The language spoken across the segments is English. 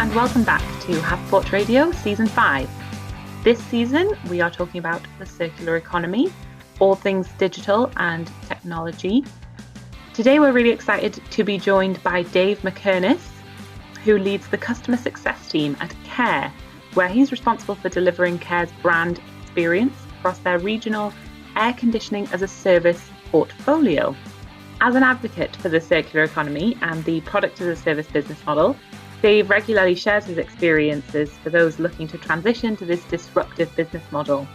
and welcome back to HubSpot Radio Season 5. This season, we are talking about the circular economy, all things digital and technology. Today, we're really excited to be joined by Dave Mackerness, who leads the customer success team at Kaer, where he's responsible for delivering Kaer's brand experience across their regional air conditioning as a service portfolio. As an advocate for the circular economy and the product as a service business model, Dave regularly shares his experiences for those looking to transition to this disruptive business model.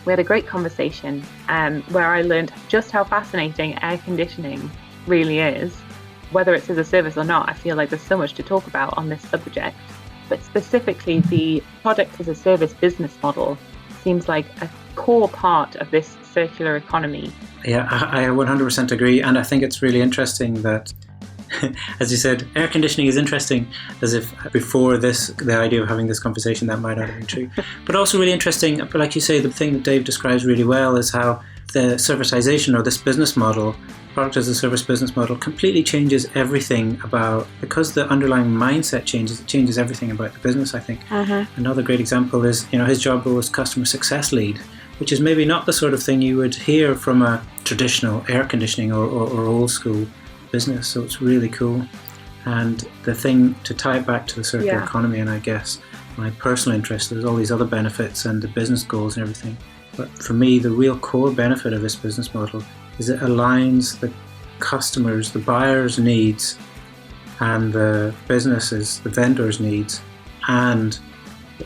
We had a great conversation where I learned just how fascinating air conditioning really is. Whether it's as a service or not, I feel like there's so much to talk about on this subject. But specifically, the product as a service business model seems like a core part of this circular economy. Yeah, I 100% agree. And I think it's really interesting that, as you said, air conditioning is interesting, as if before this, the idea of having this conversation, that might not have been true. But also really interesting, but like you say, the thing that Dave describes really well is how the servitization or this business model, product as a service business model, completely changes everything about, because the underlying mindset changes, it changes everything about the business, I think. Another great example is, his job role as customer success lead, which is maybe not the sort of thing you would hear from a traditional air conditioning or old school business. So it's really cool. And the thing to tie it back to the circular economy, and I guess my personal interest, there's all these other benefits and the business goals and everything. But for me, the real core benefit of this business model is it aligns the customers, the buyers' needs, and the businesses, the vendors' needs, and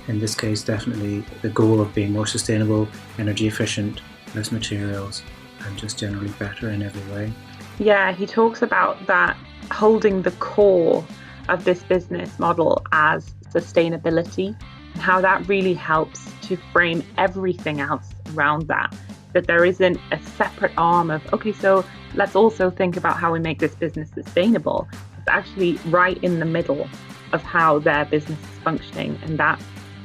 in this case, definitely the goal of being more sustainable, energy efficient, less materials, and just generally better in every way. Yeah, he talks about that holding the core of this business model as sustainability and how that really helps to frame everything else around that there isn't a separate arm of, okay, so let's also think about how we make this business sustainable. It's actually right in the middle of how their business is functioning, and that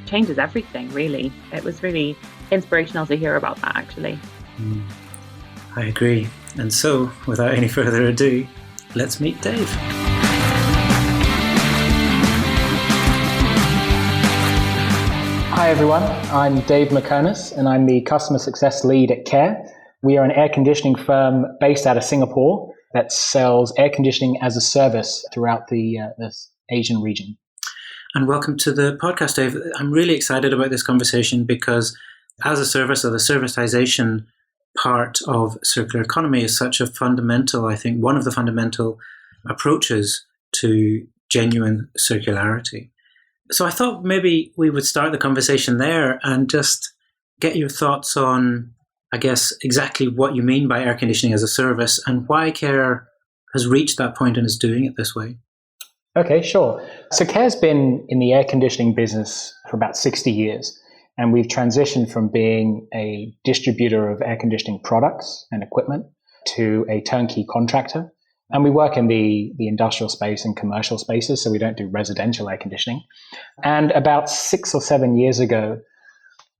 changes everything, really. It was really inspirational to hear about that, actually. I agree. And so, without any further ado, let's meet Dave. Hi everyone, I'm Dave Mackerness and I'm the Customer Success Lead at Kaer. We are an air conditioning firm based out of Singapore that sells air conditioning as a service throughout the Asian region. And welcome to the podcast, Dave. I'm really excited about this conversation because as a service, or the servitization part of circular economy is such a fundamental, I think, one of the fundamental approaches to genuine circularity. So I thought maybe we would start the conversation there and just get your thoughts on, I guess, exactly what you mean by air conditioning as a service and why Kaer has reached that point and is doing it this way. Okay, sure. So Kaer's been in the air conditioning business for about 60 years, and we've transitioned from being a distributor of air conditioning products and equipment to a turnkey contractor. And we work in the industrial space and commercial spaces, so we don't do residential air conditioning. And about 6 or 7 years ago,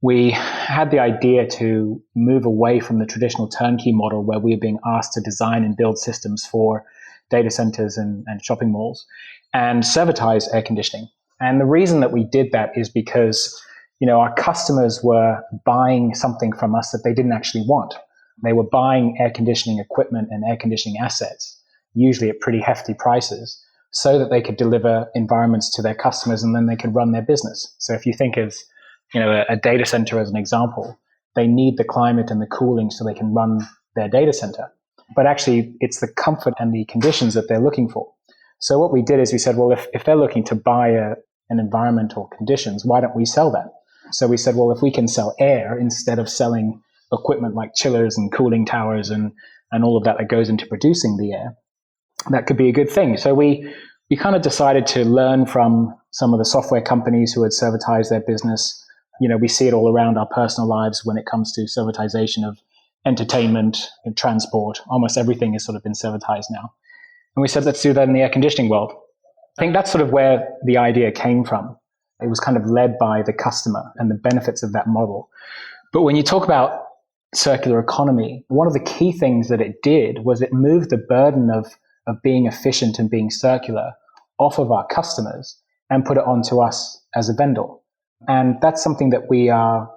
we had the idea to move away from the traditional turnkey model where we were being asked to design and build systems for data centers and shopping malls and servitize air conditioning. And the reason that we did that is because, our customers were buying something from us that they didn't actually want. They were buying air conditioning equipment and air conditioning assets, usually at pretty hefty prices, so that they could deliver environments to their customers and then they could run their business. So if you think of, a data center as an example, they need the climate and the cooling so they can run their data center. But actually, it's the comfort and the conditions that they're looking for. So what we did is we said, well, if they're looking to buy an environment or conditions, why don't we sell that? So we said, well, if we can sell air instead of selling equipment like chillers and cooling towers and all of that goes into producing the air, that could be a good thing. So we kind of decided to learn from some of the software companies who had servitized their business. We see it all around our personal lives when it comes to servitization of entertainment and transport. Almost everything has sort of been servitized now. And we said, let's do that in the air conditioning world. I think that's sort of where the idea came from. It was kind of led by the customer and the benefits of that model. But when you talk about circular economy, one of the key things that it did was it moved the burden of being efficient and being circular off of our customers and put it onto us as a vendor. And that's something that we are,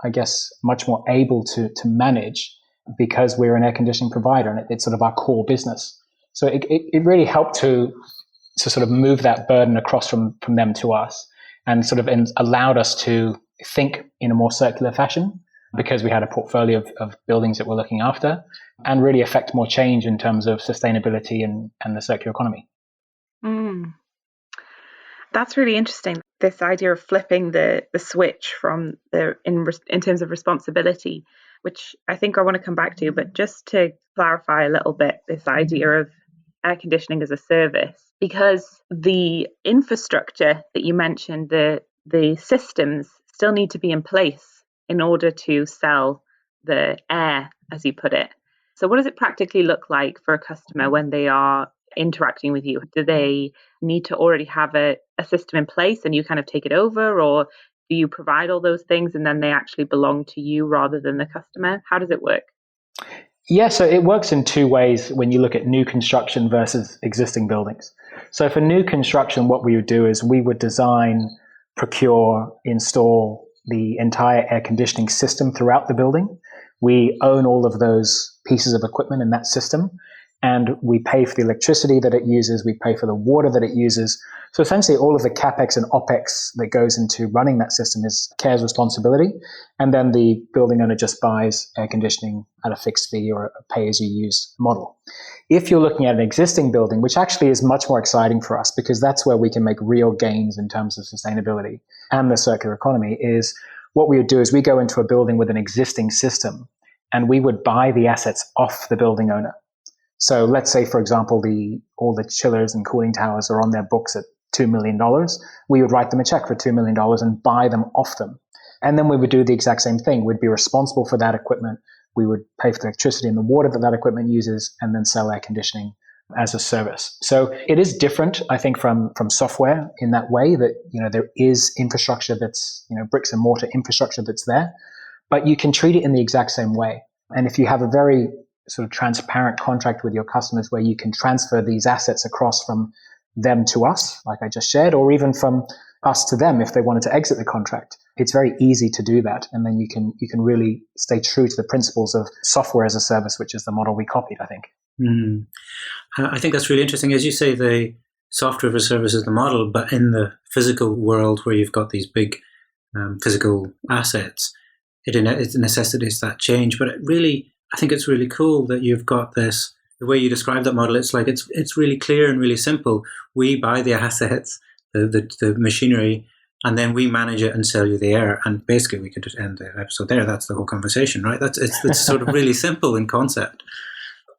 I guess, much more able to manage because we're an air conditioning provider and it's sort of our core business. So it really helped to sort of move that burden across from them to us, and sort of allowed us to think in a more circular fashion because we had a portfolio of buildings that we're looking after, and really affect more change in terms of sustainability and the circular economy. That's really interesting. This idea of flipping the switch from in terms of responsibility, which I think I want to come back to, but just to clarify a little bit, this idea of air conditioning as a service, because the infrastructure that you mentioned, the systems still need to be in place in order to sell the air, as you put it. So what does it practically look like for a customer when they are interacting with you? Do they need to already have a system in place and you kind of take it over, or do you provide all those things and then they actually belong to you rather than the customer? How does it work? Yeah, so it works in two ways when you look at new construction versus existing buildings. So for new construction, what we would do is we would design, procure, install the entire air conditioning system throughout the building. We own all of those pieces of equipment in that system, and we pay for the electricity that it uses, we pay for the water that it uses. So essentially all of the CapEx and OpEx that goes into running that system is Kaer's responsibility. And then the building owner just buys air conditioning at a fixed fee or a pay-as-you-use model. If you're looking at an existing building, which actually is much more exciting for us because that's where we can make real gains in terms of sustainability and the circular economy, is what we would do is we go into a building with an existing system and we would buy the assets off the building owner. So let's say, for example, all the chillers and cooling towers are on their books at $2 million. We would write them a check for $2 million and buy them off them. And then we would do the exact same thing. We'd be responsible for that equipment. We would pay for the electricity and the water that equipment uses, and then sell air conditioning as a service. So it is different, I think, from software in that way that, there is infrastructure that's, bricks and mortar infrastructure that's there, but you can treat it in the exact same way. And if you have a very sort of transparent contract with your customers where you can transfer these assets across from them to us, like I just shared, or even from us to them if they wanted to exit the contract, it's very easy to do that. And then you can really stay true to the principles of software as a service, which is the model we copied, I think. I think that's really interesting. As you say, the software as a service is the model, but in the physical world where you've got these big physical assets, it necessitates that change. But I think it's really cool that you've got this, the way you describe that model, it's like it's really clear and really simple. We buy the assets, the machinery, and then we manage it and sell you the air. And basically we could just end the episode there. That's the whole conversation, right? It's sort of really simple in concept.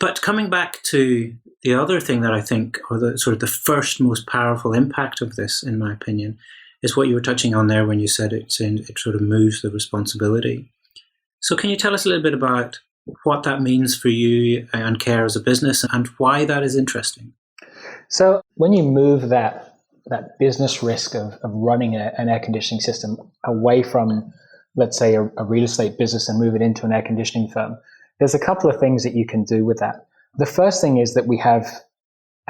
But coming back to the other thing that I think, or the sort of the first most powerful impact of this, in my opinion, is what you were touching on there when you said it sort of moves the responsibility. So can you tell us a little bit about what that means for you and Kaer as a business and why that is interesting? So when you move that business risk of running an air conditioning system away from, let's say, a real estate business and move it into an air conditioning firm, there's a couple of things that you can do with that. The first thing is that we have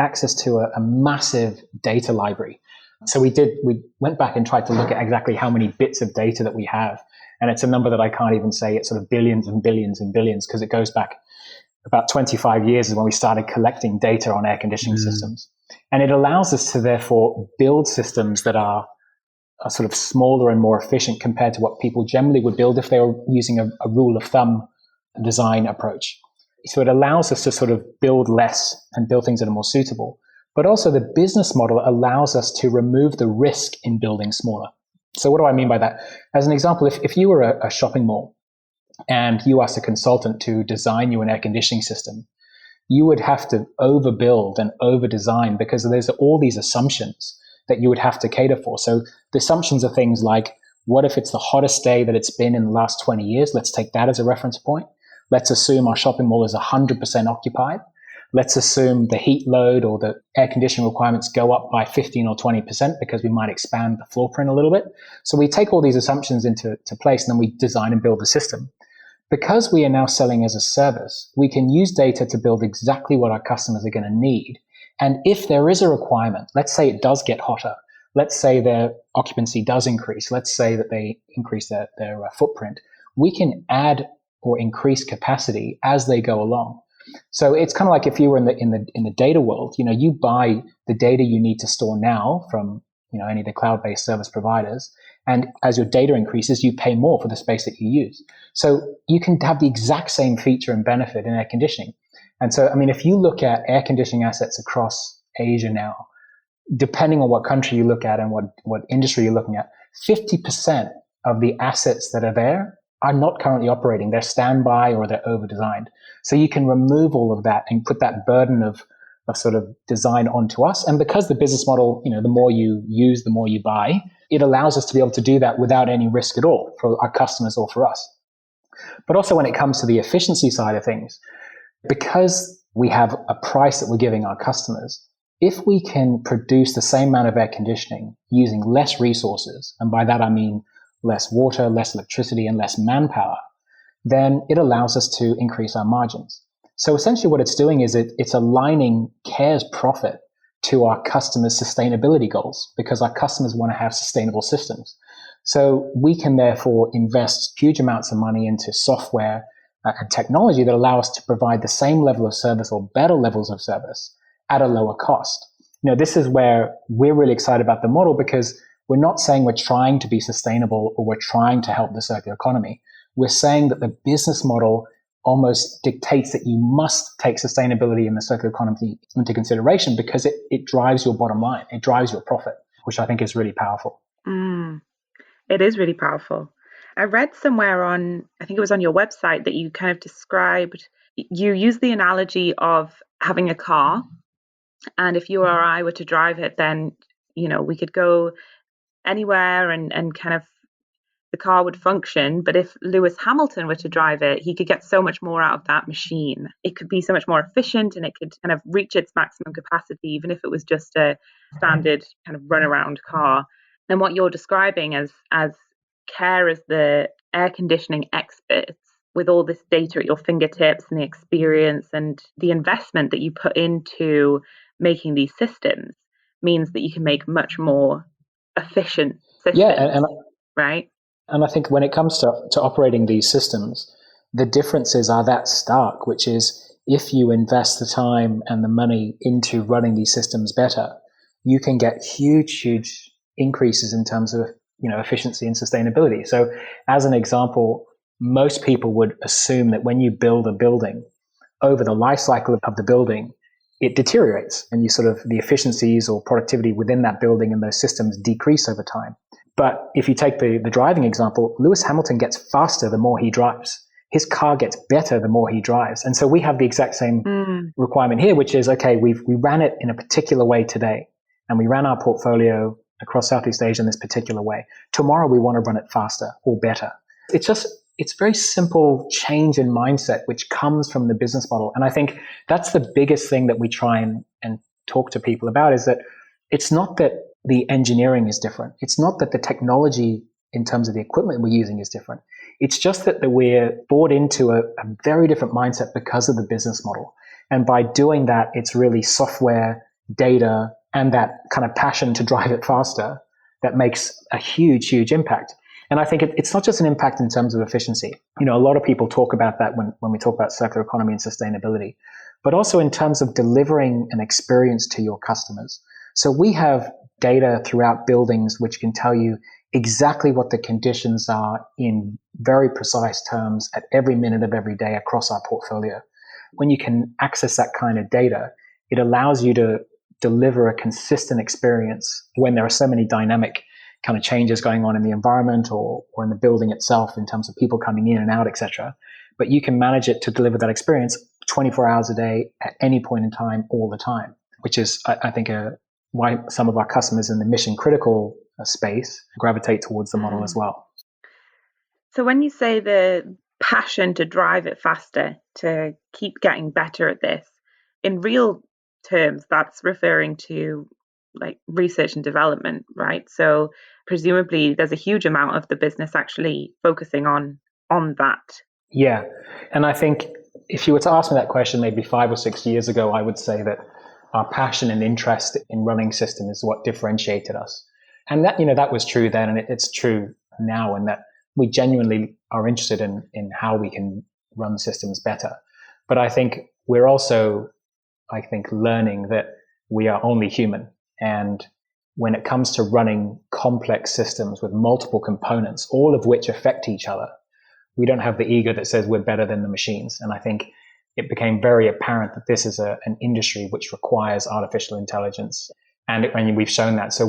access to a massive data library. So we went back and tried to look at exactly how many bits of data that we have. And it's a number that I can't even say. It's sort of billions and billions and billions, because it goes back about 25 years is when we started collecting data on air conditioning systems. And it allows us to therefore build systems that are sort of smaller and more efficient compared to what people generally would build if they were using a rule of thumb design approach. So it allows us to sort of build less and build things that are more suitable. But also the business model allows us to remove the risk in building smaller. So what do I mean by that? As an example, if you were a shopping mall and you asked a consultant to design you an air conditioning system, you would have to overbuild and overdesign because there's all these assumptions that you would have to cater for. So the assumptions are things like, what if it's the hottest day that it's been in the last 20 years? Let's take that as a reference point. Let's assume our shopping mall is 100% occupied. Let's assume the heat load or the air conditioning requirements go up by 15 or 20% because we might expand the floor print a little bit. So we take all these assumptions into place, and then we design and build the system. Because we are now selling as a service, we can use data to build exactly what our customers are going to need. And if there is a requirement, let's say it does get hotter, let's say their occupancy does increase. Let's say that they increase their footprint. We can add or increase capacity as they go along. So it's kind of like if you were in the data world, you buy the data you need to store now from any of the cloud-based service providers, and as your data increases, you pay more for the space that you use. So you can have the exact same feature and benefit in air conditioning. And so, if you look at air conditioning assets across Asia now, depending on what country you look at and what industry you're looking at, 50% of the assets that are there are not currently operating. They're standby or they're over-designed. So you can remove all of that and put that burden of sort of design onto us. And because the business model, the more you use, the more you buy, it allows us to be able to do that without any risk at all for our customers or for us. But also when it comes to the efficiency side of things, because we have a price that we're giving our customers, if we can produce the same amount of air conditioning using less resources, and by that I mean less water, less electricity, and less manpower, then it allows us to increase our margins. So essentially what it's doing is it's aligning Kaer's profit to our customers' sustainability goals, because our customers want to have sustainable systems. So we can therefore invest huge amounts of money into software and technology that allow us to provide the same level of service or better levels of service at a lower cost. This is where we're really excited about the model, because we're not saying we're trying to be sustainable or we're trying to help the circular economy. We're saying that the business model almost dictates that you must take sustainability and the circular economy into consideration, because it drives your bottom line. It drives your profit, which I think is really powerful. It is really powerful. I read somewhere I think it was on your website, that you kind of described, you used the analogy of having a car. And if you or I were to drive it, then, we could go anywhere and kind of the car would function. But if Lewis Hamilton were to drive it, he could get so much more out of that machine. It could be so much more efficient, and it could kind of reach its maximum capacity, even if it was just a standard kind of runaround car. And what you're describing as Kaer as the air conditioning experts, with all this data at your fingertips and the experience and the investment that you put into making these systems, means that you can make much more efficient systems, right? And I think when it comes to operating these systems, the differences are that stark, which is if you invest the time and the money into running these systems better, you can get huge increases in terms of efficiency and sustainability. So as an example, most people would assume that when you build a building, over the life cycle of the building, it deteriorates, and the efficiencies or productivity within that building and those systems decrease over time. But if you take the driving example, Lewis Hamilton gets faster the more he drives. His car gets better the more he drives. And so we have the exact same requirement here, which is, okay, we ran it in a particular way today, and we ran our portfolio across Southeast Asia in this particular way. Tomorrow we want to run it faster or better. It's very simple change in mindset, which comes from the business model. And I think that's the biggest thing that we try and talk to people about, is that it's not that the engineering is different. It's not that the technology in terms of the equipment we're using is different. It's just that we're bought into a very different mindset because of the business model. And by doing that, it's really software, data, and that kind of passion to drive it faster that makes a huge impact. And I think it's not just an impact in terms of efficiency. A lot of people talk about that when we talk about circular economy and sustainability, but also in terms of delivering an experience to your customers. So we have data throughout buildings which can tell you exactly what the conditions are in very precise terms at every minute of every day across our portfolio. When you can access that kind of data, it allows you to deliver a consistent experience when there are so many dynamic kind of changes going on in the environment or in the building itself in terms of people coming in and out, etc. But you can manage it to deliver that experience 24 hours a day at any point in time, all the time, which is, I think, why some of our customers in the mission critical space gravitate towards the model as well. So when you say the passion to drive it faster, to keep getting better at this, in real terms, that's referring to like research and development, right? So presumably there's a huge amount of the business actually focusing on that. Yeah. And I think if you were to ask me that question maybe 5 or 6 years ago, I would say that our passion and interest in running systems is what differentiated us. And that, that was true then, and it's true now, in that we genuinely are interested in how we can run systems better. But I think we're also, learning that we are only human. And when it comes to running complex systems with multiple components, all of which affect each other, we don't have the ego that says we're better than the machines. And I think it became very apparent that this is an industry which requires artificial intelligence. And we've shown that. So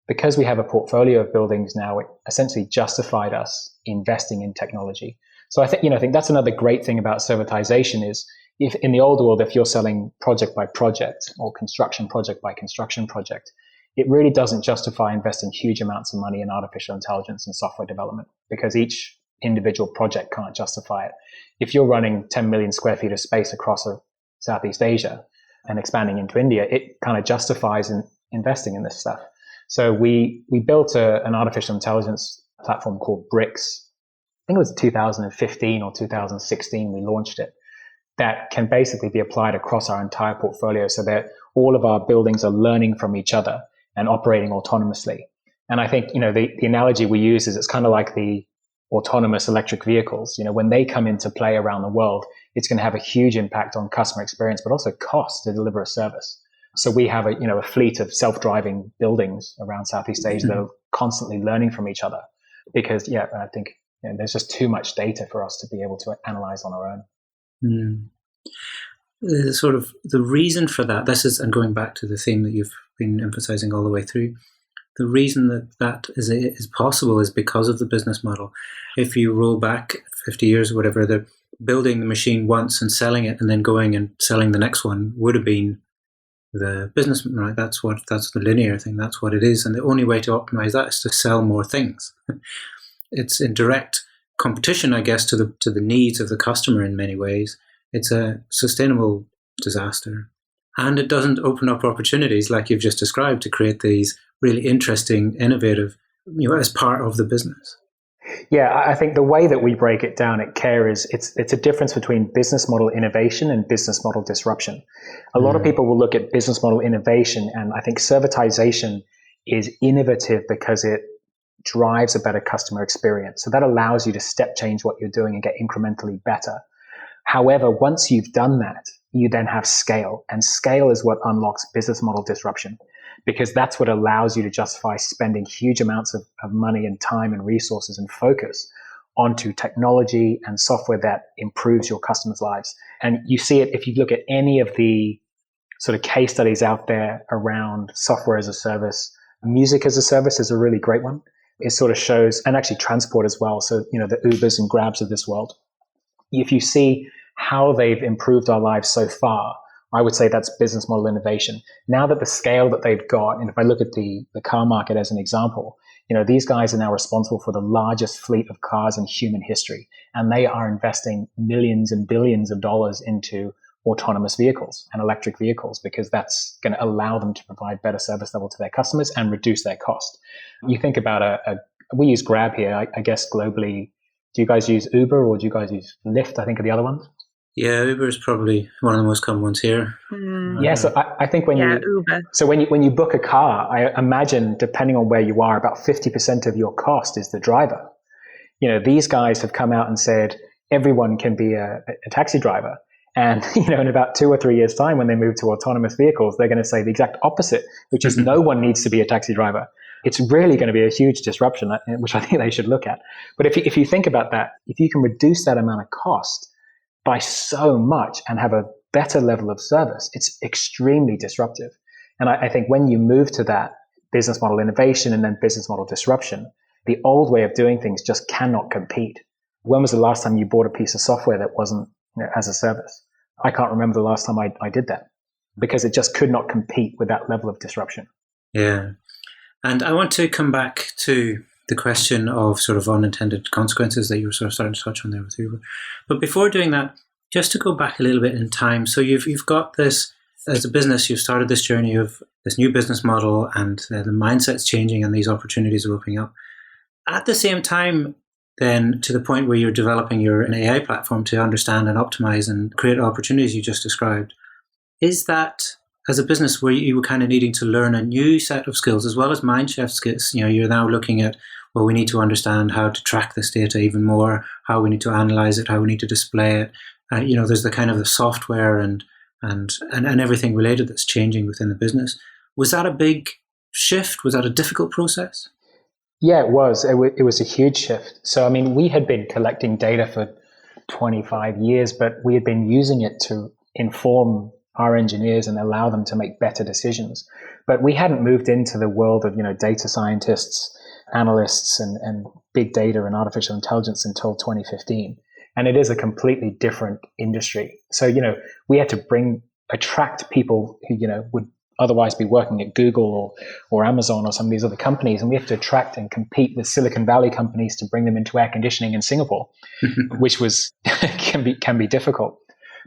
because we have a portfolio of buildings now, it essentially justified us investing in technology. So I think that's another great thing about servitization is, if in the old world, if you're selling project by project or construction project by construction project, it really doesn't justify investing huge amounts of money in artificial intelligence and software development, because each individual project can't justify it. If you're running 10 million square feet of space across Southeast Asia and expanding into India, it kind of justifies in investing in this stuff. So we built an artificial intelligence platform called Bricks. I think it was 2015 or 2016 we launched it, that can basically be applied across our entire portfolio, so that all of our buildings are learning from each other and operating autonomously. And I think, the analogy we use is, it's kind of like the autonomous electric vehicles. When they come into play around the world, it's going to have a huge impact on customer experience, but also cost to deliver a service. So we have a fleet of self-driving buildings around Southeast Asia that are constantly learning from each other, because I think there's just too much data for us to be able to analyze on our own. The reason for that, and going back to the theme that you've been emphasizing all the way through, the reason that is possible is because of the business model. If you roll back 50 years or whatever, the building the machine once and selling it and then going and selling the next one would have been the business, right? That's the linear thing. That's what it is. And the only way to optimize that is to sell more things. It's in direct competition, I guess, to the needs of the customer in many ways. It's a sustainable disaster. And it doesn't open up opportunities like you've just described to create these really interesting, innovative, as part of the business. Yeah, I think the way that we break it down at Kaer is it's a difference between business model innovation and business model disruption. A lot of people will look at business model innovation, and I think servitization is innovative because it drives a better customer experience. So that allows you to step change what you're doing and get incrementally better. However, once you've done that, you then have scale, and scale is what unlocks business model disruption, because that's what allows you to justify spending huge amounts of money and time and resources and focus onto technology and software that improves your customers' lives. And you see it if you look at any of the sort of case studies out there around software as a service. Music as a service is a really great one. It sort of shows, and actually transport as well. So, the Ubers and Grabs of this world. If you see how they've improved our lives so far, I would say that's business model innovation. Now that the scale that they've got, and if I look at the car market as an example, these guys are now responsible for the largest fleet of cars in human history. And they are investing millions and billions of dollars into autonomous vehicles and electric vehicles, because that's going to allow them to provide better service level to their customers and reduce their cost. You think about we use Grab here, I guess globally. Do you guys use Uber or do you guys use Lyft, I think, are the other ones? Yeah, Uber is probably one of the most common ones here. Yeah, so I think Uber. So when you book a car, I imagine, depending on where you are, about 50% of your cost is the driver. These guys have come out and said everyone can be a taxi driver. And, in about 2 or 3 years' time, when they move to autonomous vehicles, they're going to say the exact opposite, which is no one needs to be a taxi driver. It's really going to be a huge disruption, which I think they should look at. But if you think about that, if you can reduce that amount of cost by so much and have a better level of service, it's extremely disruptive. And I think when you move to that business model innovation and then business model disruption, the old way of doing things just cannot compete. When was the last time you bought a piece of software that wasn't as a service? I can't remember the last time I did that, because it just could not compete with that level of disruption. Yeah. And I want to come back to the question of sort of unintended consequences that you were sort of starting to touch on there with Uber. But before doing that, just to go back a little bit in time. So you've got this, as a business, you've started this journey of this new business model, and the mindset's changing and these opportunities are opening up. At the same time, then, to the point where you're developing an AI platform to understand and optimize and create opportunities you just described, is that as a business where you were kind of needing to learn a new set of skills as well as Mindchef skills. You're now looking at, well, we need to understand how to track this data even more, how we need to analyze it, how we need to display it. There's the kind of the software and everything related that's changing within the business. Was that a big shift? Was that a difficult process? Yeah, it was. It was a huge shift. So, I mean, we had been collecting data for 25 years, but we had been using it to inform our engineers and allow them to make better decisions. But we hadn't moved into the world of, data scientists, analysts, and big data and artificial intelligence until 2015. And it is a completely different industry. So, we had to attract people who, would otherwise be working at Google or Amazon or some of these other companies. And we have to attract and compete with Silicon Valley companies to bring them into air conditioning in Singapore, which can be difficult.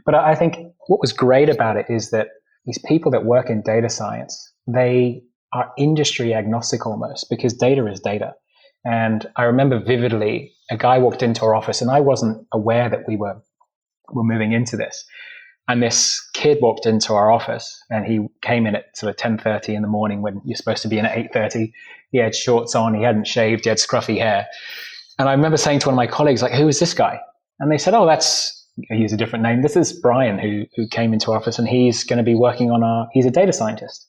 But I think what was great about it is that these people that work in data science, they are industry agnostic almost, because data is data. And I remember vividly, a guy walked into our office, and I wasn't aware that we were moving into this. And this kid walked into our office, and he came in at sort of 10:30 in the morning when you're supposed to be in at 8:30. He had shorts on, he hadn't shaved, he had scruffy hair. And I remember saying to one of my colleagues, like, who is this guy? And they said, I use a different name. This is Brian, who came into our office, and he's going to be working on he's a data scientist,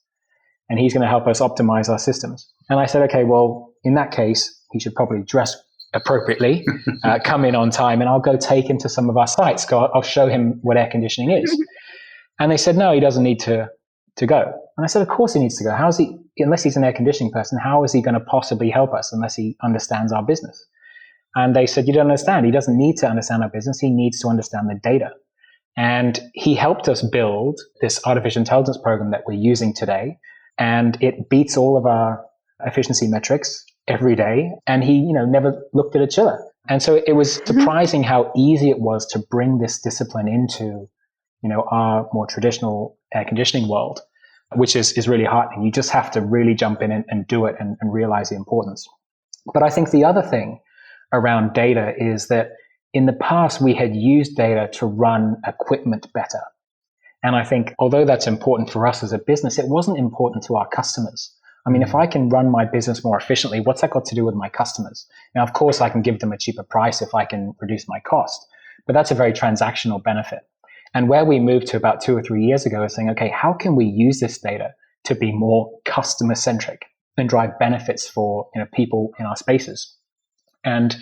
and he's going to help us optimize our systems. And I said, okay, well, in that case, he should probably dress appropriately, come in on time, and I'll go take him to some of our sites. I'll show him what air conditioning is. And they said, no, he doesn't need to go. And I said, of course he needs to go. Unless he's an air conditioning person, how is he going to possibly help us unless he understands our business? And they said, you don't understand. He doesn't need to understand our business. He needs to understand the data. And he helped us build this artificial intelligence program that we're using today. And it beats all of our efficiency metrics every day. And he, never looked at a chiller. And so it was surprising how easy it was to bring this discipline into, our more traditional air conditioning world, which is really heartening. You just have to really jump in and do it and realize the importance. But I think the other thing around data is that in the past, we had used data to run equipment better. And I think although that's important for us as a business, it wasn't important to our customers. I mean, if I can run my business more efficiently, what's that got to do with my customers? Now, of course, I can give them a cheaper price if I can reduce my cost, but that's a very transactional benefit. And where we moved to about 2 or 3 years ago is saying, okay, how can we use this data to be more customer centric and drive benefits for people in our spaces? And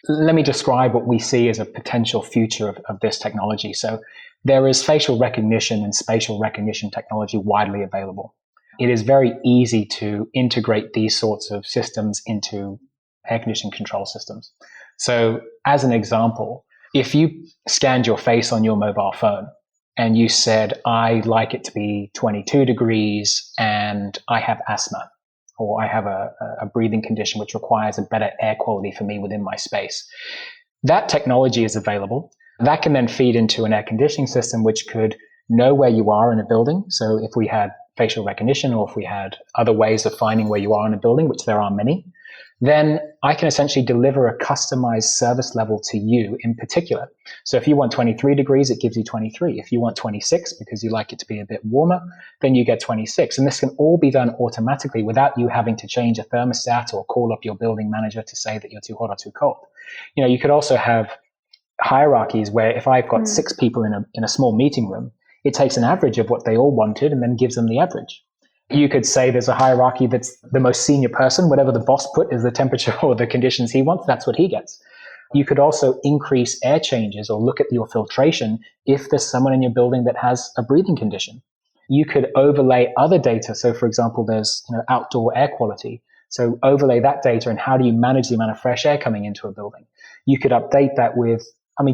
let me describe what we see as a potential future of this technology. So there is facial recognition and spatial recognition technology widely available. It is very easy to integrate these sorts of systems into air conditioning control systems. So as an example, if you scanned your face on your mobile phone and you said, I like it to be 22 degrees and I have asthma, or I have a breathing condition which requires a better air quality for me within my space. That technology is available. That can then feed into an air conditioning system which could know where you are in a building. So if we had facial recognition, or if we had other ways of finding where you are in a building, which there are many, then I can essentially deliver a customized service level to you in particular. So if you want 23 degrees, it gives you 23. If you want 26 because you like it to be a bit warmer, then you get 26. And this can all be done automatically without you having to change a thermostat or call up your building manager to say that you're too hot or too cold. You could also have hierarchies where if I've got 6 people in a small meeting room, it takes an average of what they all wanted and then gives them the average. You could say there's a hierarchy that's the most senior person, whatever the boss put is the temperature or the conditions he wants, that's what he gets. You could also increase air changes or look at your filtration if there's someone in your building that has a breathing condition. You could overlay other data. So for example, there's outdoor air quality. So overlay that data and how do you manage the amount of fresh air coming into a building? You could update that with,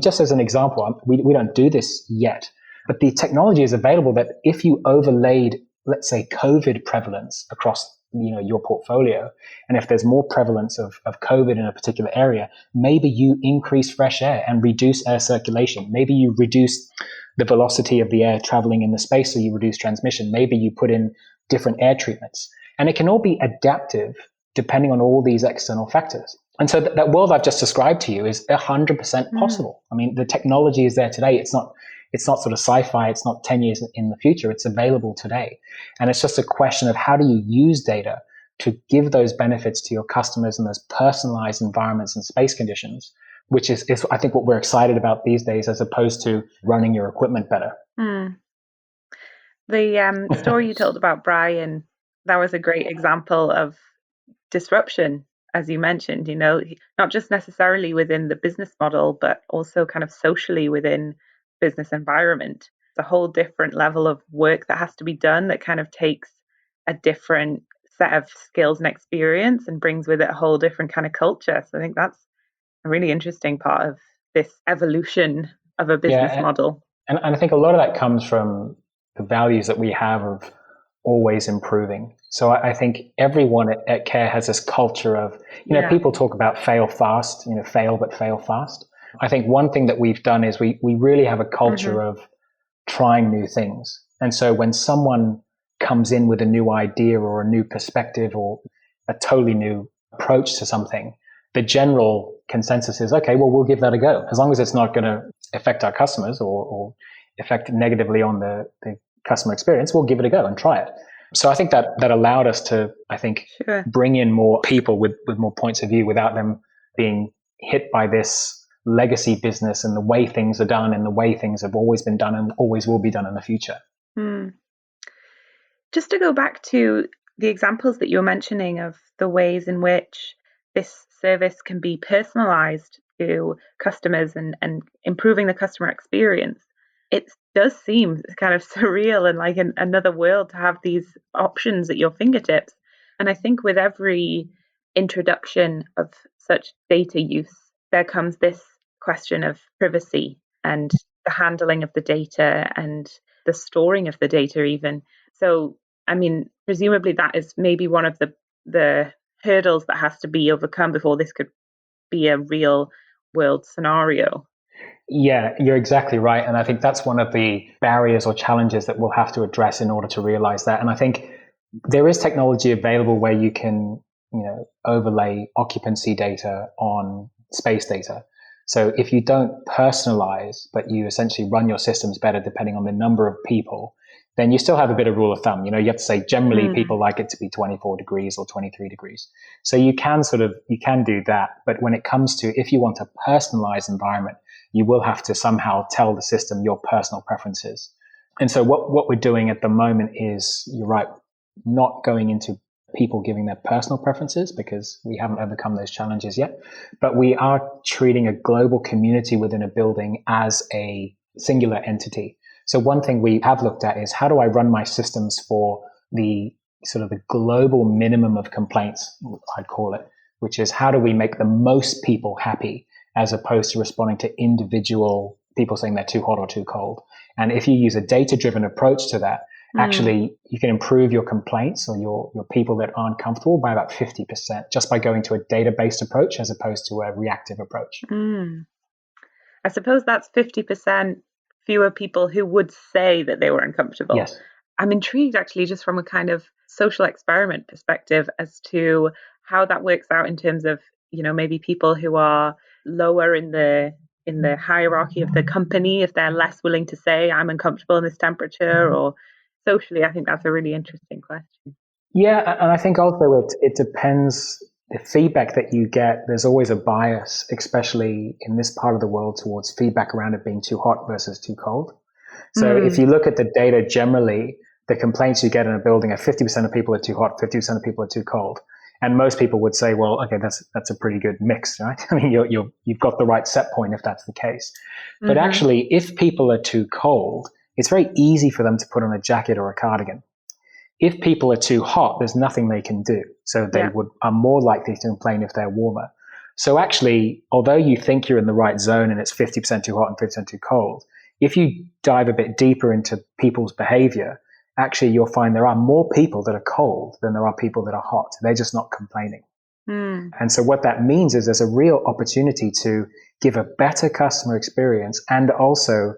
just as an example, we don't do this yet, but the technology is available that if you overlaid, let's say, COVID prevalence across your portfolio, and if there's more prevalence of COVID in a particular area, maybe you increase fresh air and reduce air circulation. Maybe you reduce the velocity of the air traveling in the space, so you reduce transmission. Maybe you put in different air treatments. And it can all be adaptive depending on all these external factors. And so that world I've just described to you is 100% possible. The technology is there today. It's It's not sort of sci-fi. It's not 10 years in the future. It's available today. And it's just a question of how do you use data to give those benefits to your customers in those personalized environments and space conditions, which is I think what we're excited about these days, as opposed to running your equipment better. The story you told about Brian, that was a great example of disruption, as you mentioned, not just necessarily within the business model, but also kind of socially within business environment. It's a whole different level of work that has to be done that kind of takes a different set of skills and experience and brings with it a whole different kind of culture. So I think that's a really interesting part of this evolution of a business model. And I think a lot of that comes from the values that we have of always improving. So I think everyone at Kaer has this culture of, people talk about fail fast, fail, but fail fast. I think one thing that we've done is we really have a culture of trying new things. And so when someone comes in with a new idea or a new perspective or a totally new approach to something, the general consensus is, okay, well, we'll give that a go. As long as it's not going to affect our customers or affect negatively on the customer experience, we'll give it a go and try it. So I think that allowed us to, bring in more people with more points of view without them being hit by this legacy business and the way things are done and the way things have always been done and always will be done in the future. Just to go back to the examples that you're mentioning of the ways in which this service can be personalized to customers and improving the customer experience, it does seem kind of surreal and like another world to have these options at your fingertips. And I think with every introduction of such data use, there comes this question of privacy and the handling of the data and the storing of the data even. So, I mean, presumably that is maybe one of the hurdles that has to be overcome before this could be a real world scenario. Yeah, you're exactly right. And I think that's one of the barriers or challenges that we'll have to address in order to realize that. And I think there is technology available where you can, overlay occupancy data on space data. So if you don't personalize, but you essentially run your systems better depending on the number of people, then you still have a bit of rule of thumb. You have to say generally people like it to be 24 degrees or 23 degrees. So you can do that. But when it comes to, if you want a personalized environment, you will have to somehow tell the system your personal preferences. And so what we're doing at the moment is, you're right, not going into people giving their personal preferences because we haven't overcome those challenges yet. But we are treating a global community within a building as a singular entity. So one thing we have looked at is, how do I run my systems for the sort of the global minimum of complaints, I'd call it, which is how do we make the most people happy as opposed to responding to individual people saying they're too hot or too cold. And if you use a data-driven approach to that, actually you can improve your complaints or your people that aren't comfortable by about 50% just by going to a data-based approach as opposed to a reactive approach. I suppose that's 50% fewer people who would say that they were uncomfortable. Yes. I'm intrigued actually just from a kind of social experiment perspective as to how that works out in terms of, maybe people who are lower in the hierarchy of the company, if they're less willing to say I'm uncomfortable in this temperature, or socially. I think that's a really interesting question. Yeah, and I think also it depends. The feedback that you get, there's always a bias, especially in this part of the world, towards feedback around it being too hot versus too cold. So if you look at the data generally, the complaints you get in a building are 50% of people are too hot, 50% of people are too cold. And most people would say, well, okay, that's a pretty good mix, right? I mean, you've got the right set point if that's the case. But actually, if people are too cold, it's very easy for them to put on a jacket or a cardigan. If people are too hot, there's nothing they can do. So they are more likely to complain if they're warmer. So actually, although you think you're in the right zone and it's 50% too hot and 50% too cold, if you dive a bit deeper into people's behavior, actually you'll find there are more people that are cold than there are people that are hot. They're just not complaining. And so what that means is there's a real opportunity to give a better customer experience, and also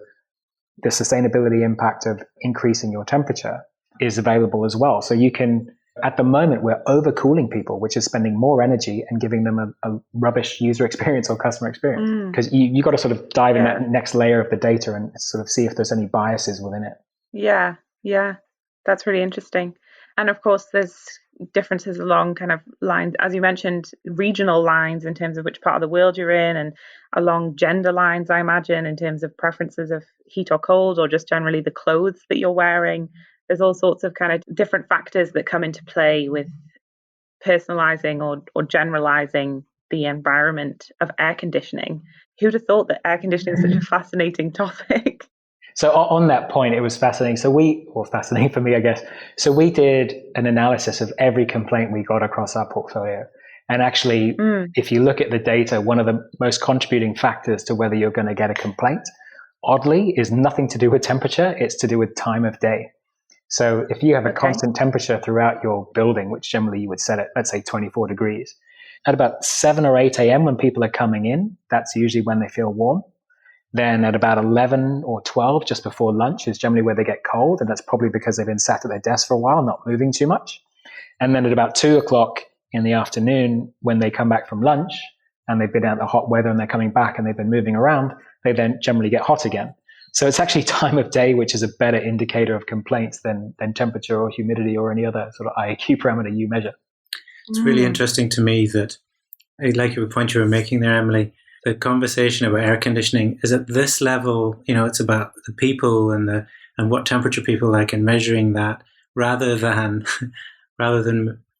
the sustainability impact of increasing your temperature is available as well. So you can At the moment, we're overcooling people, which is spending more energy and giving them a rubbish user experience or customer experience. Because you got to sort of dive in that next layer of the data and sort of see if there's any biases within it. Yeah, that's really interesting. And of course, there's differences along kind of lines, as you mentioned, regional lines in terms of which part of the world you're in, and along gender lines, I imagine, in terms of preferences of heat or cold, or just generally the clothes that you're wearing. There's all sorts of kind of different factors that come into play with personalizing or generalizing the environment of air conditioning. Who'd have thought that air conditioning is such a fascinating topic? So on that point, it was fascinating. Fascinating for me, I guess. So we did an analysis of every complaint we got across our portfolio. And actually, if you look at the data, one of the most contributing factors to whether you're going to get a complaint, oddly, is nothing to do with temperature. It's to do with time of day. So if you have a constant temperature throughout your building, which generally you would set at, let's say, 24 degrees, at about 7 or 8 a.m. when people are coming in, that's usually when they feel warm. Then at about 11 or 12, just before lunch, is generally where they get cold. And that's probably because they've been sat at their desk for a while, not moving too much. And then at about 2 o'clock in the afternoon, when they come back from lunch and they've been out in the hot weather and they're coming back and they've been moving around, they then generally get hot again. So it's actually time of day, which is a better indicator of complaints than temperature or humidity or any other sort of IAQ parameter you measure. It's really interesting to me that, like the point you were making there, Emily, the conversation about air conditioning is at this level. It's about the people and what temperature people like, and measuring that rather than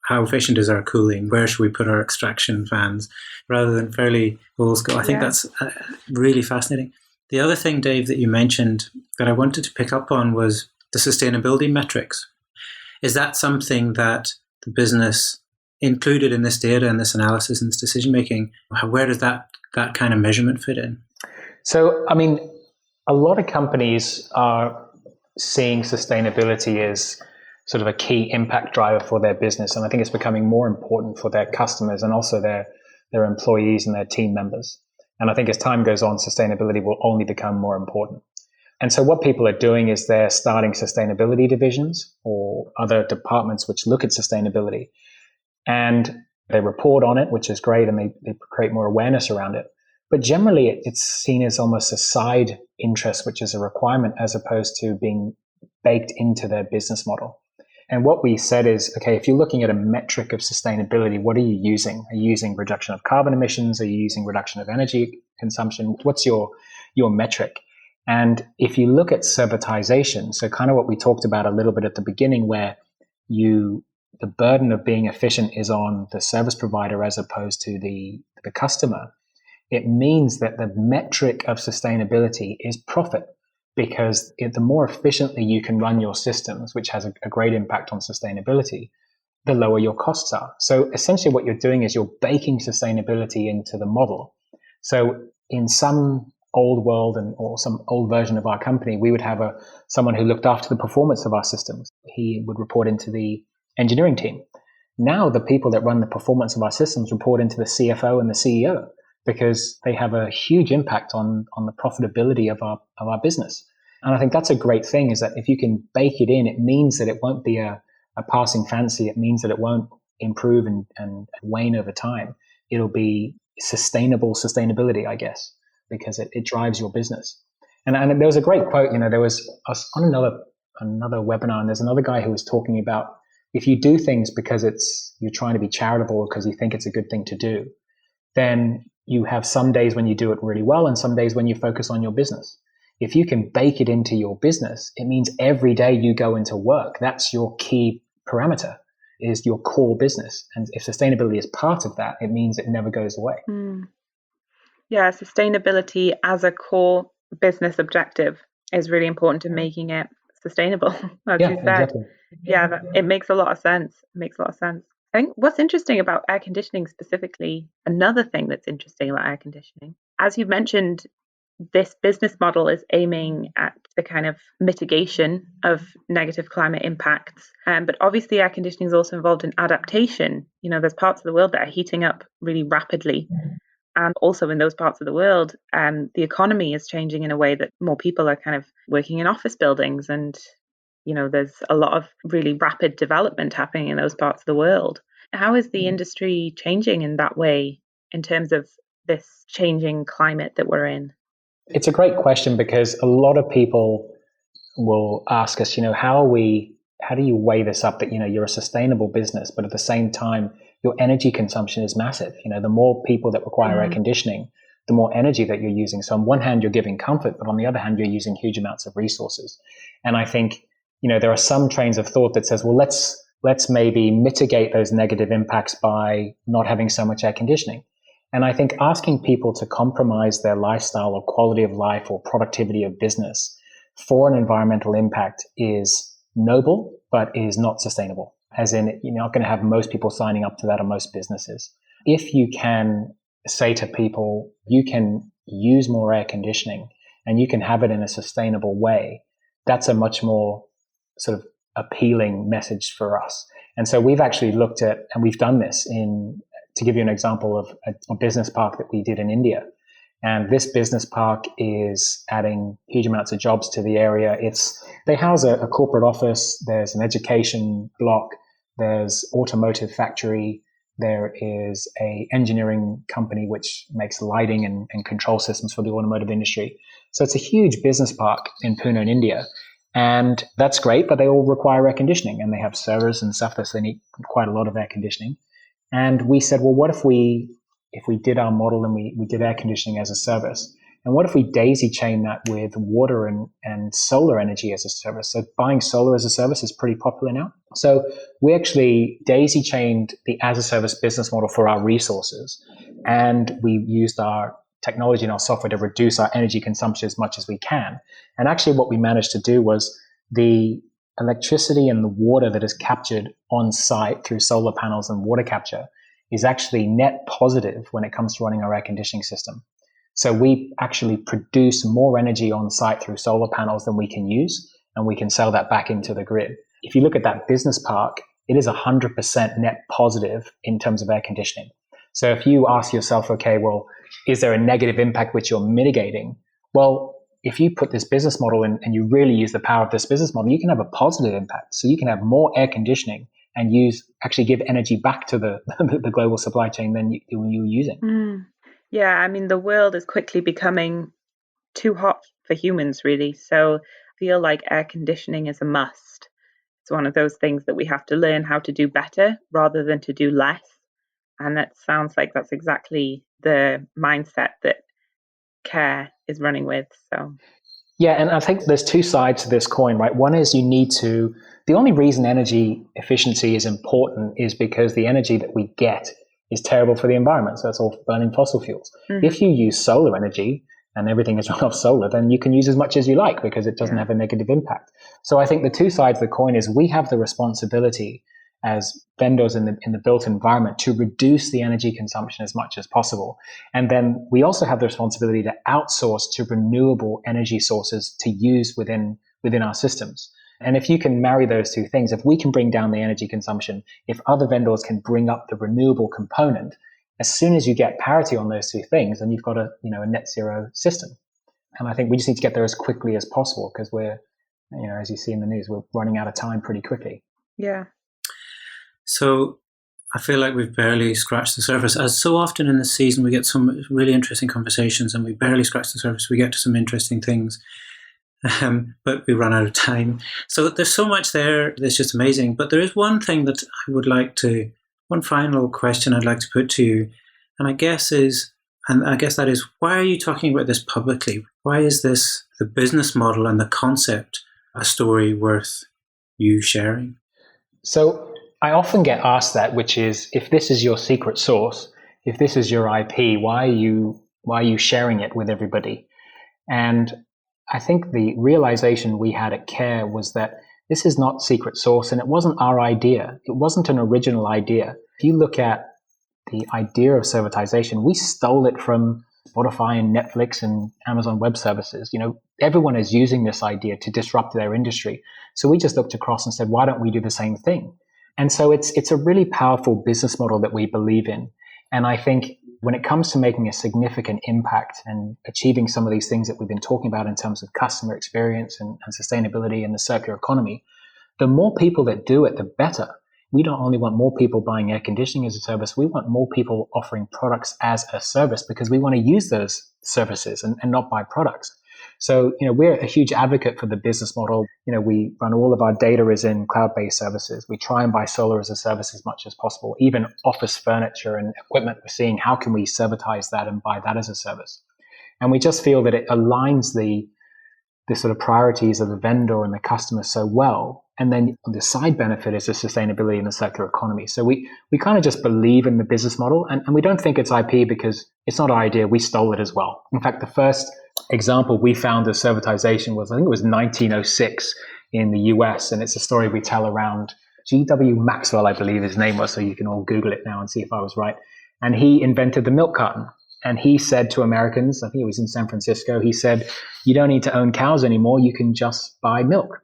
how efficient is our cooling, where should we put our extraction fans, rather than fairly old school. I think that's really fascinating. The other thing, Dave, that you mentioned that I wanted to pick up on was the sustainability metrics. Is that something that the business included in this data and this analysis and this decision making? Where does that kind of measurement fit in? So, I mean, a lot of companies are seeing sustainability as sort of a key impact driver for their business. And I think it's becoming more important for their customers and also their employees and their team members. And I think as time goes on, sustainability will only become more important. And so what people are doing is they're starting sustainability divisions or other departments which look at sustainability. And they report on it, which is great, and they create more awareness around it. But generally, it's seen as almost a side interest, which is a requirement, as opposed to being baked into their business model. And what we said is, okay, if you're looking at a metric of sustainability, what are you using? Are you using reduction of carbon emissions? Are you using reduction of energy consumption? What's your metric? And if you look at servitization, so kind of what we talked about a little bit at the beginning, where the burden of being efficient is on the service provider as opposed to the customer, it means that the metric of sustainability is profit. Because the more efficiently you can run your systems, which has a great impact on sustainability, the lower your costs are. So essentially what you're doing is you're baking sustainability into the model. So in some old world or some old version of our company, we would have someone who looked after the performance of our systems. He would report into the engineering team. Now the people that run the performance of our systems report into the CFO and the CEO, because they have a huge impact on the profitability of our business. And I think that's a great thing, is that if you can bake it in, it means that it won't be a passing fancy. It means that it won't improve and wane over time. It'll be sustainability, I guess, because it drives your business. And there was a great quote, there was on another webinar, and there's another guy who was talking about, if you do things because you're trying to be charitable because you think it's a good thing to do, then you have some days when you do it really well and some days when you focus on your business. If you can bake it into your business, it means every day you go into work, that's your key parameter, is your core business. And if sustainability is part of that, it means it never goes away. Yeah, sustainability as a core business objective is really important to making it sustainable, as you said. Exactly. Yeah, it makes a lot of sense. I think what's interesting about air conditioning specifically, another thing that's interesting about air conditioning, as you've mentioned, this business model is aiming at the kind of mitigation of negative climate impacts. But obviously air conditioning is also involved in adaptation. There's parts of the world that are heating up really rapidly. And also in those parts of the world, the economy is changing in a way that more people are kind of working in office buildings and there's a lot of really rapid development happening in those parts of the world. How is the industry changing in that way in terms of this changing climate that we're in? It's a great question because a lot of people will ask us, how do you weigh this up that, you're a sustainable business, but at the same time, your energy consumption is massive. The more people that require air conditioning, the more energy that you're using. So on one hand, you're giving comfort, but on the other hand, you're using huge amounts of resources. And I think, there are some trains of thought that says, well, let's maybe mitigate those negative impacts by not having so much air conditioning. And I think asking people to compromise their lifestyle or quality of life or productivity of business for an environmental impact is noble, but is not sustainable. As in, you're not going to have most people signing up to that, or most businesses. If you can say to people, you can use more air conditioning and you can have it in a sustainable way, that's a much more sort of appealing message for us. And so we've actually looked at, and we've done this to give you an example of a business park that we did in India. And this business park is adding huge amounts of jobs to the area. They house a corporate office. There's an education block. There's automotive factory. There is a engineering company which makes lighting and control systems for the automotive industry. So it's a huge business park in Pune in India. And that's great, but they all require air conditioning, and they have servers and stuff that they need quite a lot of air conditioning. And we said, well, what if we did our model and we did air conditioning as a service? And what if we daisy chain that with water and solar energy as a service? So buying solar as a service is pretty popular now. So we actually daisy chained the as a service business model for our resources. And we used our technology and our software to reduce our energy consumption as much as we can. And actually what we managed to do was the electricity and the water that is captured on site through solar panels and water capture is actually net positive when it comes to running our air conditioning system. So we actually produce more energy on site through solar panels than we can use, and we can sell that back into the grid. If you look at that business park, it is 100% net positive in terms of air conditioning. So if you ask yourself, okay, well, is there a negative impact which you're mitigating? Well, if you put this business model in and you really use the power of this business model, you can have a positive impact. So you can have more air conditioning and actually give energy back to the global supply chain than you were using. Yeah, I mean, the world is quickly becoming too hot for humans, really. So I feel like air conditioning is a must. It's one of those things that we have to learn how to do better rather than to do less. And that sounds like that's exactly the mindset that Kaer is running with. So yeah, and I think there's two sides to this coin, right? One is the only reason energy efficiency is important is because the energy that we get is terrible for the environment. So that's all burning fossil fuels. Mm-hmm. If you use solar energy and everything is run off solar, then you can use as much as you like because it doesn't have a negative impact. So I think the two sides of the coin is we have the responsibility as vendors in the built environment to reduce the energy consumption as much as possible. And then we also have the responsibility to outsource to renewable energy sources to use within our systems. And if you can marry those two things, if we can bring down the energy consumption, if other vendors can bring up the renewable component, as soon as you get parity on those two things, then you've got a net zero system. And I think we just need to get there as quickly as possible because we're, as you see in the news, we're running out of time pretty quickly. Yeah. So I feel like we've barely scratched the surface. As so often in this season, we get some really interesting conversations and we barely scratch the surface. We get to some interesting things, but we run out of time. So there's so much there that's just amazing. But there is one thing that I would one final question I'd like to put to you. And I guess that is, why are you talking about this publicly? Why is this, the business model and the concept, a story worth you sharing? So I often get asked that, which is, if this is your secret sauce, if this is your IP, why are you sharing it with everybody? And I think the realization we had at Kaer was that this is not secret sauce, and it wasn't our idea. It wasn't an original idea. If you look at the idea of servitization, we stole it from Spotify and Netflix and Amazon Web Services. Everyone is using this idea to disrupt their industry. So we just looked across and said, why don't we do the same thing? And so it's a really powerful business model that we believe in. And I think when it comes to making a significant impact and achieving some of these things that we've been talking about in terms of customer experience and sustainability and the circular economy, the more people that do it, the better. We don't only want more people buying air conditioning as a service, we want more people offering products as a service because we want to use those services and not buy products. So, we're a huge advocate for the business model. We run all of our data is in cloud-based services. We try and buy solar as a service as much as possible. Even office furniture and equipment, we're seeing how can we servitize that and buy that as a service. And we just feel that it aligns the sort of priorities of the vendor and the customer so well. And then the side benefit is the sustainability and the circular economy. So we kind of just believe in the business model, and we don't think it's IP because it's not our idea. We stole it as well. In fact, the first example we found of servitization was, I think it was 1906 in the US. And it's a story we tell around G.W. Maxwell, I believe his name was. So you can all Google it now and see if I was right. And he invented the milk carton. And he said to Americans, I think it was in San Francisco, he said, you don't need to own cows anymore. You can just buy milk.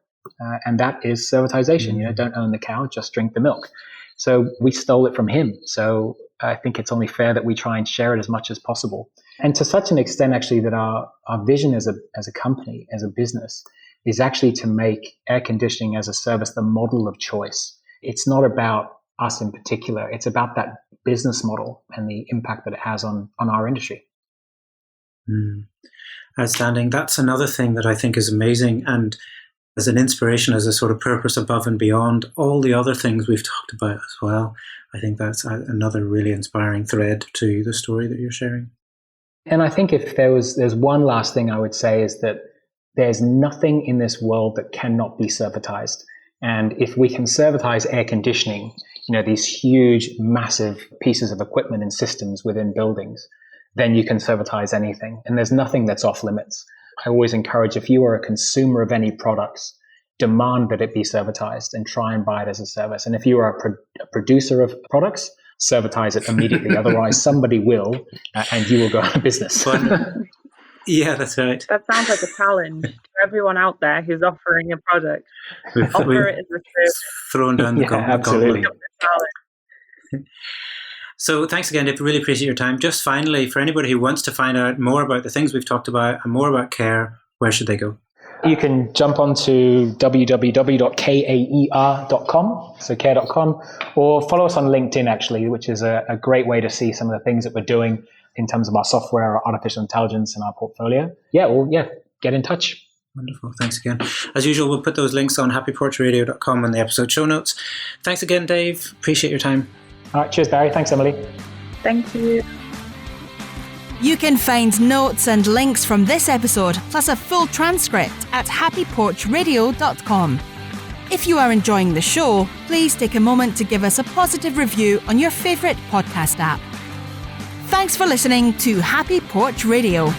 And that is servitization. Don't own the cow, just drink the milk. So we stole it from him. So I think it's only fair that we try and share it as much as possible. And to such an extent, actually, that our vision as a company, as a business, is actually to make air conditioning as a service the model of choice. It's not about us in particular. It's about that business model and the impact that it has on our industry. Outstanding. That's another thing that I think is amazing. And as an inspiration, as a sort of purpose above and beyond all the other things we've talked about as well. I think that's another really inspiring thread to the story that you're sharing. And I think if there's one last thing I would say is that there's nothing in this world that cannot be servitized. And if we can servitize air conditioning, these huge, massive pieces of equipment and systems within buildings, then you can servitize anything. And there's nothing that's off limits. I always encourage, if you are a consumer of any products, demand that it be servitized and try and buy it as a service. And if you are a producer of products, servitize it immediately. Otherwise, somebody will, and you will go out of business. Yeah, that's right. That sounds like a challenge to everyone out there who's offering a product. Offer it as a service. Thrown down the gauntlet. Absolutely. So thanks again, Dave. Really appreciate your time. Just finally, for anybody who wants to find out more about the things we've talked about and more about Kaer, where should they go? You can jump onto www.kaer.com, so Kaer.com, or follow us on LinkedIn, actually, which is a great way to see some of the things that we're doing in terms of our software, our artificial intelligence, and our portfolio. Get in touch. Wonderful. Thanks again. As usual, we'll put those links on happyporchradio.com in the episode show notes. Thanks again, Dave. Appreciate your time. All right. Cheers, Barry. Thanks, Emily. Thank you. You can find notes and links from this episode, plus a full transcript at happyporchradio.com. If you are enjoying the show, please take a moment to give us a positive review on your favourite podcast app. Thanks for listening to Happy Porch Radio.